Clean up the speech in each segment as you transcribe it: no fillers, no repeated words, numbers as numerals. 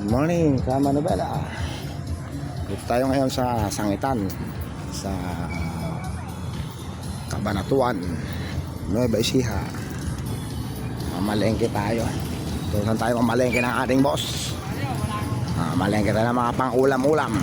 Good morning, Kamanobela. Dito tayo ngayon sa Sangitan, sa Cabanatuan, Nueva Ecija. Mamalengke tayo. Tusan tayo mamalengke ng ating boss. Mamalengke tayo ng mga pang-ulam-ulam.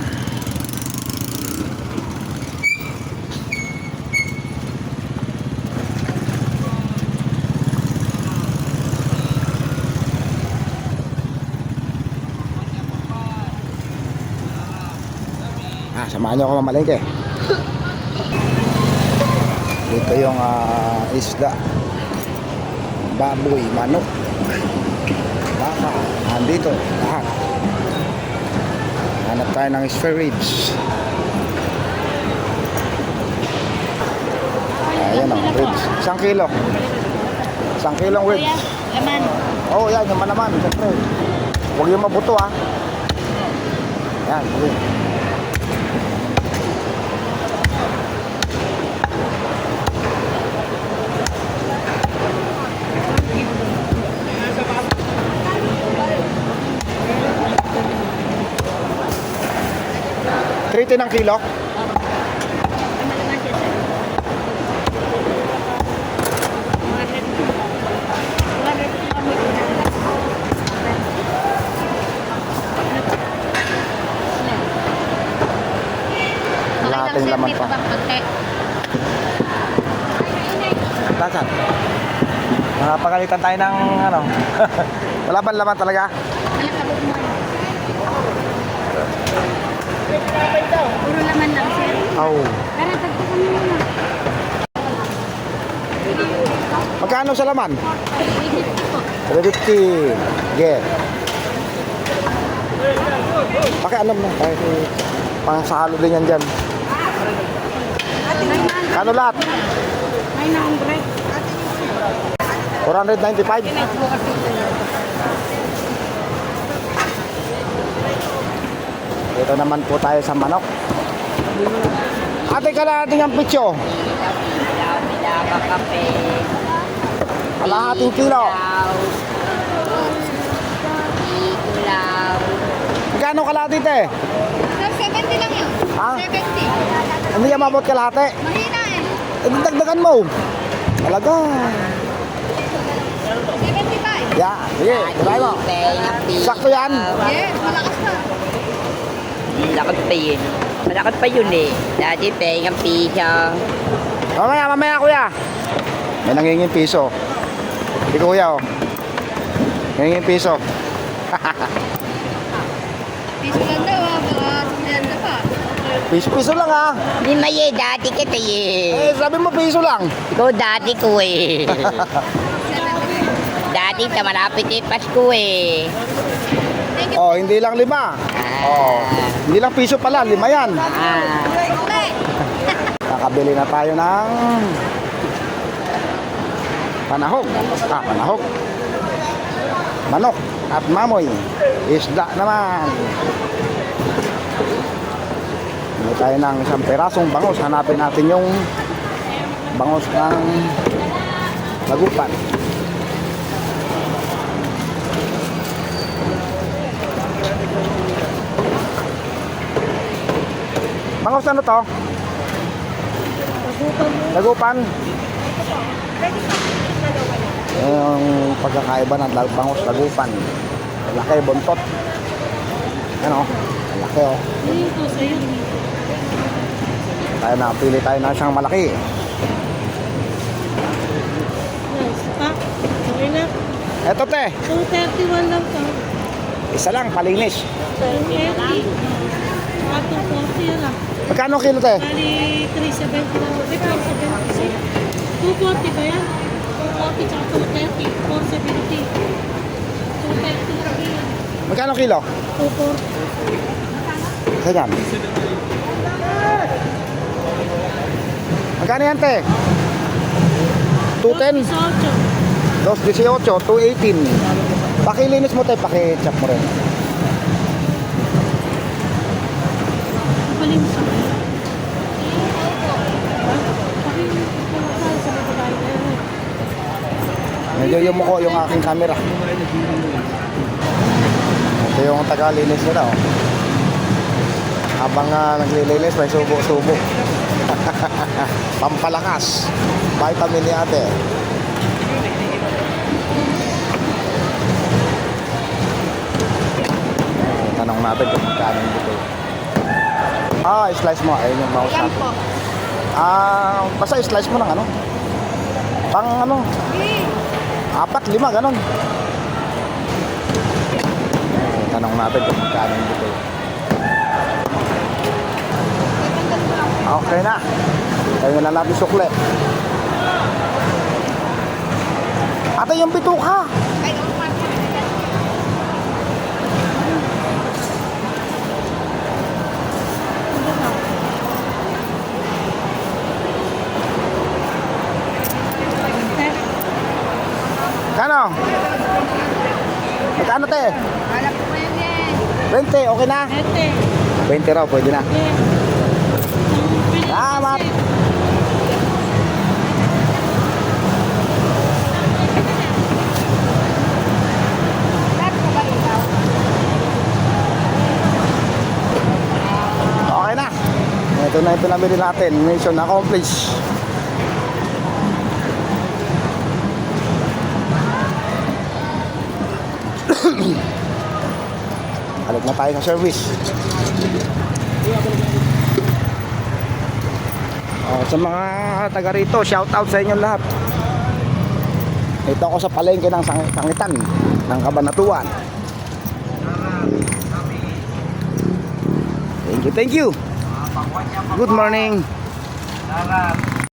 Samahan nyo ako mamalengke. Dito yung isda, baboy, manok, baka, andito lahat. Hanap tayo ng spare ribs. Ayan o, ribs. 1 kilo. 1 kilong ribs. Laman. Oh, yan, yung manaman. Siyempre. Huwag yung mabuto ha. Yan, okay. $30 ng kilo. Lahating laman pa. Lasan? Nakapagalitan tayo ng ano. Wala ba laman talaga? Puro laman lang, sir. Oh. Tara, tagpukan mo muna. Magkano sa laman? 350 po. 350. Get. Pakialam na. Kahit pangsalo din yan dyan. Kano lahat? 495. Dito naman po tayo sa manok. Ate, kalahating ang pitso. Kalahating kilo. Magkano kalahati, te? 70 lang yun. Ha? 70. Hindi yan mabot kalahati. Mahina eh. Dagdagan mo. Talaga. 75. Yeah, sige, try mo. Sakto yan. Yes, malakas na. Lakad pa yun. Malakad pa yun eh. Dati pengang piso. Mamaya, kuya. May nangingin piso. Si kuya, oh. Nangingin piso. Piso lang daw ah. Baka sumilanda pa. Piso lang, ha. Di maye, dati kita eh. Sabi mo piso lang. Ikaw dati ko eh. Dati sa malapit eh, Pasko eh. Oh, hindi lang 5. Oh, hindi lang piso pala, 5 yan. Nakabili na tayo ng panahog. Panahog. Manok at mamoy. Isda naman. Bili tayo ng 1 perasong bangus. Hanapin natin yung bangus ng lagupan. Bangus ano to? Lagupan. Yung pagkakaiba ng bangus lagupan. Laki, buntot. Ano? Laki oh. Tayo na, pili tayo na siyang malaki. Eto te. 231 lang to. Isa lang, palinis. 280. 240 yun lang. Magkano kilo te? Bali, 370 lang. 370. 240 ba yan? 240 tsaka 230. 470. 230 lang yan. Magkano kilo? 240. Ganyan. Magkano yan te? 210? 218, 218. Pakilinis mo tayo, paki-chop mo rin. Palinis ako. Pakilinis ako. Medyo yumuko yung aking camera. Ito yung taga-linis nila, oh. Habang naglilinis, may subo-subo. Pampalakas. Vitamin ni ate. Tanong natin kung magkano dito. Slice mo. Ayun yung mouse Yan natin. po. Basta slice mo ng ano. Pang ano, Okay. 4, 5, ganon. Tanong natin kung magkano dito. Okay na. Tayo na natin sukle. Ate, yung bituka. Ay, Kano? Magkano te? Alam ko yun eh. 20, okay na? Ete. 20 raw, pwede na. Yes. Salamat. Lahat ko ba ikaw? Okay na. Ito na yung pinamili natin. Mission accomplished. Balik na tayo sa service. Sa mga taga rito, shout out sa inyo lahat. Ito ako sa palengke ng Sangitan ng Cabanatuan. Thank you. Good morning.